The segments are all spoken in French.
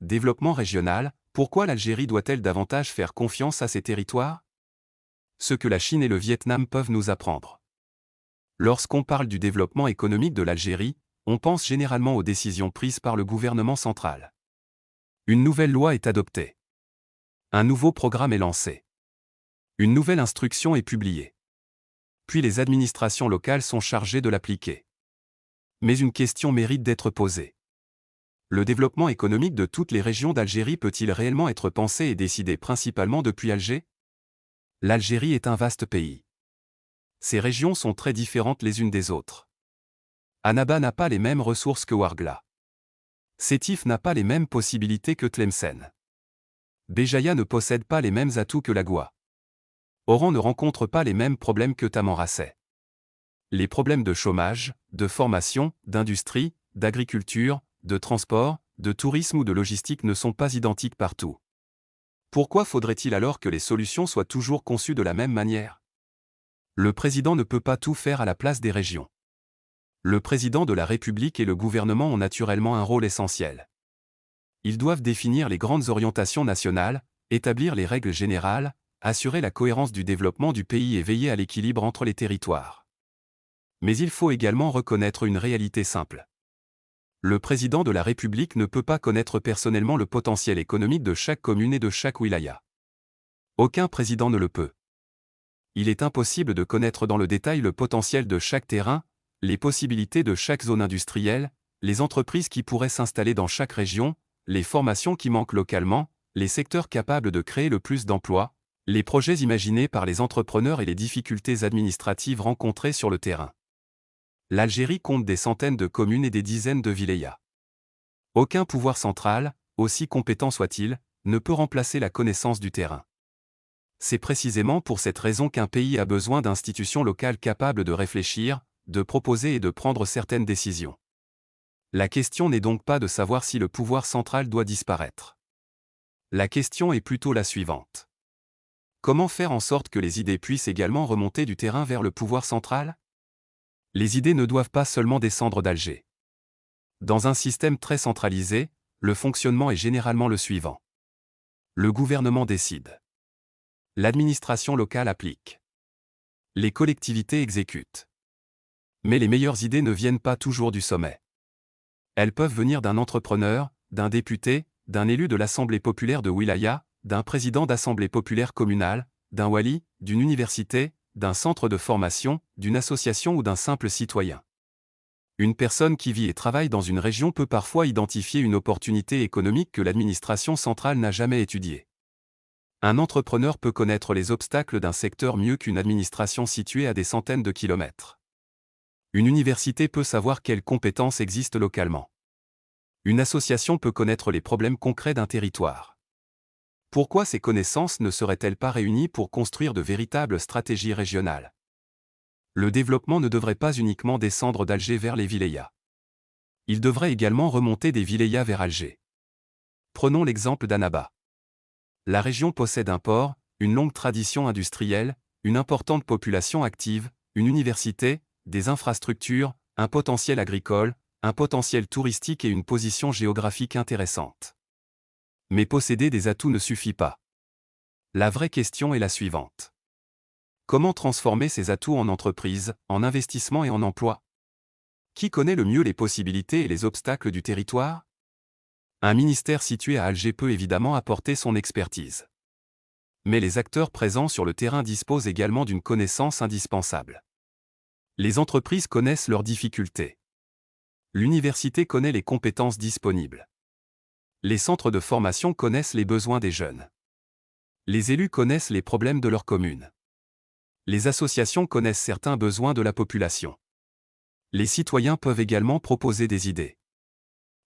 Développement régional, pourquoi l'Algérie doit-elle davantage faire confiance à ses territoires? Ce que la Chine et le Vietnam peuvent nous apprendre. Lorsqu'on parle du développement économique de l'Algérie, on pense généralement aux décisions prises par le gouvernement central. Une nouvelle loi est adoptée. Un nouveau programme est lancé. Une nouvelle instruction est publiée. Puis les administrations locales sont chargées de l'appliquer. Mais une question mérite d'être posée. Le développement économique de toutes les régions d'Algérie peut-il réellement être pensé et décidé principalement depuis Alger? L'Algérie est un vaste pays. Ces régions sont très différentes les unes des autres. Annaba n'a pas les mêmes ressources que Ouargla. Sétif n'a pas les mêmes possibilités que Tlemcen. Béjaïa ne possède pas les mêmes atouts que Lagoua. Oran ne rencontre pas les mêmes problèmes que Tamanrasset. Les problèmes de chômage, de formation, d'industrie, d'agriculture, de transport, de tourisme ou de logistique ne sont pas identiques partout. Pourquoi faudrait-il alors que les solutions soient toujours conçues de la même manière? Le président ne peut pas tout faire à la place des régions. Le président de la République et le gouvernement ont naturellement un rôle essentiel. Ils doivent définir les grandes orientations nationales, établir les règles générales, assurer la cohérence du développement du pays et veiller à l'équilibre entre les territoires. Mais il faut également reconnaître une réalité simple. Le président de la République ne peut pas connaître personnellement le potentiel économique de chaque commune et de chaque wilaya. Aucun président ne le peut. Il est impossible de connaître dans le détail le potentiel de chaque terrain, les possibilités de chaque zone industrielle, les entreprises qui pourraient s'installer dans chaque région, les formations qui manquent localement, les secteurs capables de créer le plus d'emplois, les projets imaginés par les entrepreneurs et les difficultés administratives rencontrées sur le terrain. L'Algérie compte des centaines de communes et des dizaines de wilayas. Aucun pouvoir central, aussi compétent soit-il, ne peut remplacer la connaissance du terrain. C'est précisément pour cette raison qu'un pays a besoin d'institutions locales capables de réfléchir, de proposer et de prendre certaines décisions. La question n'est donc pas de savoir si le pouvoir central doit disparaître. La question est plutôt la suivante. Comment faire en sorte que les idées puissent également remonter du terrain vers le pouvoir central? Les idées ne doivent pas seulement descendre d'Alger. Dans un système très centralisé, le fonctionnement est généralement le suivant. Le gouvernement décide. L'administration locale applique. Les collectivités exécutent. Mais les meilleures idées ne viennent pas toujours du sommet. Elles peuvent venir d'un entrepreneur, d'un député, d'un élu de l'Assemblée populaire de wilaya, d'un président d'assemblée populaire communale, d'un wali, d'une université, d'un centre de formation, d'une association ou d'un simple citoyen. Une personne qui vit et travaille dans une région peut parfois identifier une opportunité économique que l'administration centrale n'a jamais étudiée. Un entrepreneur peut connaître les obstacles d'un secteur mieux qu'une administration située à des centaines de kilomètres. Une université peut savoir quelles compétences existent localement. Une association peut connaître les problèmes concrets d'un territoire. Pourquoi ces connaissances ne seraient-elles pas réunies pour construire de véritables stratégies régionales? Le développement ne devrait pas uniquement descendre d'Alger vers les wilayas. Il devrait également remonter des wilayas vers Alger. Prenons l'exemple d'Annaba. La région possède un port, une longue tradition industrielle, une importante population active, une université, des infrastructures, un potentiel agricole, un potentiel touristique et une position géographique intéressante. Mais posséder des atouts ne suffit pas. La vraie question est la suivante. Comment transformer ces atouts en entreprise, en investissement et en emploi? Qui connaît le mieux les possibilités et les obstacles du territoire? Un ministère situé à Alger peut évidemment apporter son expertise. Mais les acteurs présents sur le terrain disposent également d'une connaissance indispensable. Les entreprises connaissent leurs difficultés. L'université connaît les compétences disponibles. Les centres de formation connaissent les besoins des jeunes. Les élus connaissent les problèmes de leur commune. Les associations connaissent certains besoins de la population. Les citoyens peuvent également proposer des idées.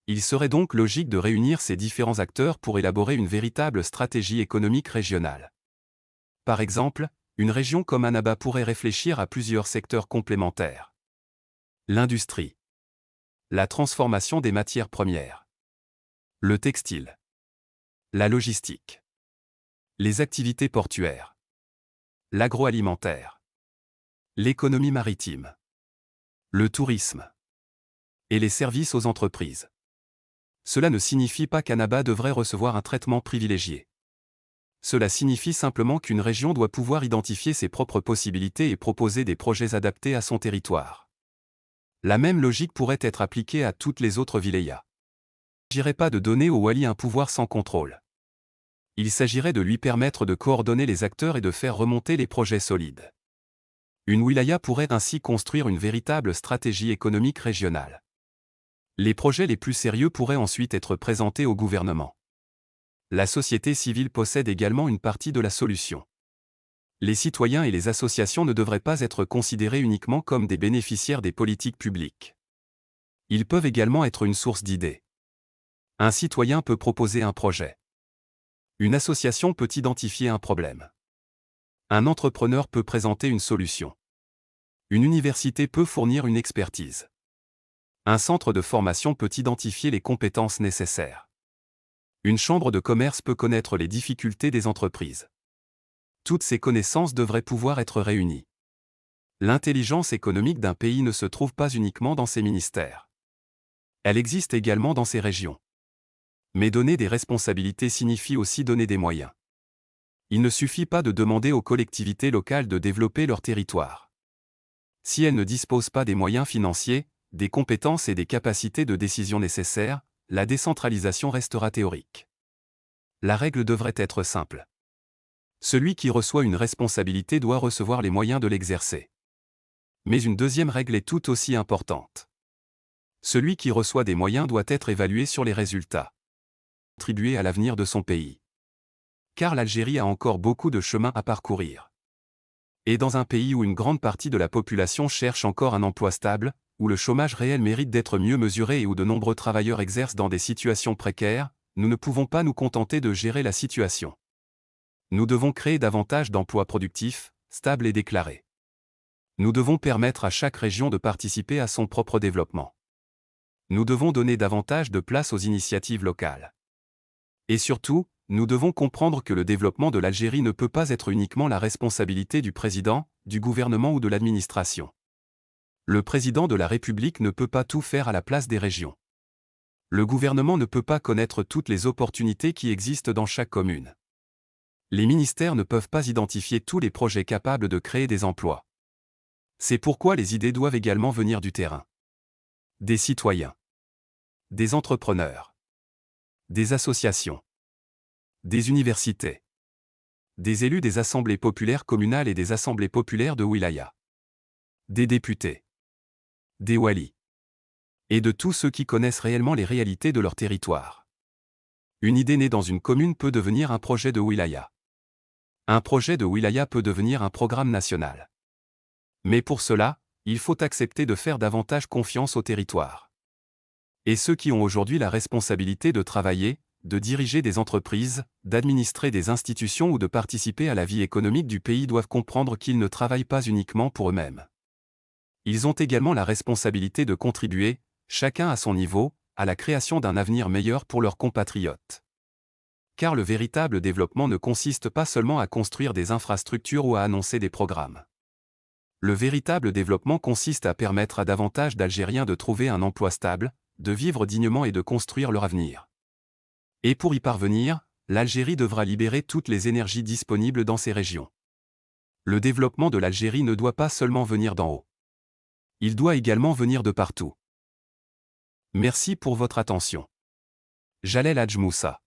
Il serait donc logique de réunir ces différents acteurs pour élaborer une véritable stratégie économique régionale. Par exemple, une région comme Annaba pourrait réfléchir à plusieurs secteurs complémentaires. L'industrie. La transformation des matières premières. Le textile. La logistique. Les activités portuaires. L'agroalimentaire. L'économie maritime. Le tourisme. Et les services aux entreprises. Cela ne signifie pas qu'Annaba devrait recevoir un traitement privilégié. Cela signifie simplement qu'une région doit pouvoir identifier ses propres possibilités et proposer des projets adaptés à son territoire. La même logique pourrait être appliquée à toutes les autres wilayas. Il ne s'agirait pas de donner au wali un pouvoir sans contrôle. Il s'agirait de lui permettre de coordonner les acteurs et de faire remonter les projets solides. Une wilaya pourrait ainsi construire une véritable stratégie économique régionale. Les projets les plus sérieux pourraient ensuite être présentés au gouvernement. La société civile possède également une partie de la solution. Les citoyens et les associations ne devraient pas être considérés uniquement comme des bénéficiaires des politiques publiques. Ils peuvent également être une source d'idées. Un citoyen peut proposer un projet. Une association peut identifier un problème. Un entrepreneur peut présenter une solution. Une université peut fournir une expertise. Un centre de formation peut identifier les compétences nécessaires. Une chambre de commerce peut connaître les difficultés des entreprises. Toutes ces connaissances devraient pouvoir être réunies. L'intelligence économique d'un pays ne se trouve pas uniquement dans ses ministères. Elle existe également dans ses régions. Mais donner des responsabilités signifie aussi donner des moyens. Il ne suffit pas de demander aux collectivités locales de développer leur territoire. Si elles ne disposent pas des moyens financiers, des compétences et des capacités de décision nécessaires, la décentralisation restera théorique. La règle devrait être simple. Celui qui reçoit une responsabilité doit recevoir les moyens de l'exercer. Mais une deuxième règle est tout aussi importante. Celui qui reçoit des moyens doit être évalué sur les résultats. Contribuer à l'avenir de son pays. Car l'Algérie a encore beaucoup de chemin à parcourir. Et dans un pays où une grande partie de la population cherche encore un emploi stable, où le chômage réel mérite d'être mieux mesuré et où de nombreux travailleurs exercent dans des situations précaires, nous ne pouvons pas nous contenter de gérer la situation. Nous devons créer davantage d'emplois productifs, stables et déclarés. Nous devons permettre à chaque région de participer à son propre développement. Nous devons donner davantage de place aux initiatives locales. Et surtout, nous devons comprendre que le développement de l'Algérie ne peut pas être uniquement la responsabilité du président, du gouvernement ou de l'administration. Le président de la République ne peut pas tout faire à la place des régions. Le gouvernement ne peut pas connaître toutes les opportunités qui existent dans chaque commune. Les ministères ne peuvent pas identifier tous les projets capables de créer des emplois. C'est pourquoi les idées doivent également venir du terrain. Des citoyens. Des entrepreneurs. Des associations. Des universités. Des élus des assemblées populaires communales et des assemblées populaires de wilaya. Des députés. Des walis. Et de tous ceux qui connaissent réellement les réalités de leur territoire. Une idée née dans une commune peut devenir un projet de wilaya. Un projet de wilaya peut devenir un programme national. Mais pour cela, il faut accepter de faire davantage confiance au territoire. Et ceux qui ont aujourd'hui la responsabilité de travailler, de diriger des entreprises, d'administrer des institutions ou de participer à la vie économique du pays doivent comprendre qu'ils ne travaillent pas uniquement pour eux-mêmes. Ils ont également la responsabilité de contribuer, chacun à son niveau, à la création d'un avenir meilleur pour leurs compatriotes. Car le véritable développement ne consiste pas seulement à construire des infrastructures ou à annoncer des programmes. Le véritable développement consiste à permettre à davantage d'Algériens de trouver un emploi stable, de vivre dignement et de construire leur avenir. Et pour y parvenir, l'Algérie devra libérer toutes les énergies disponibles dans ces régions. Le développement de l'Algérie ne doit pas seulement venir d'en haut. Il doit également venir de partout. Merci pour votre attention. Jalel Hadj Moussa.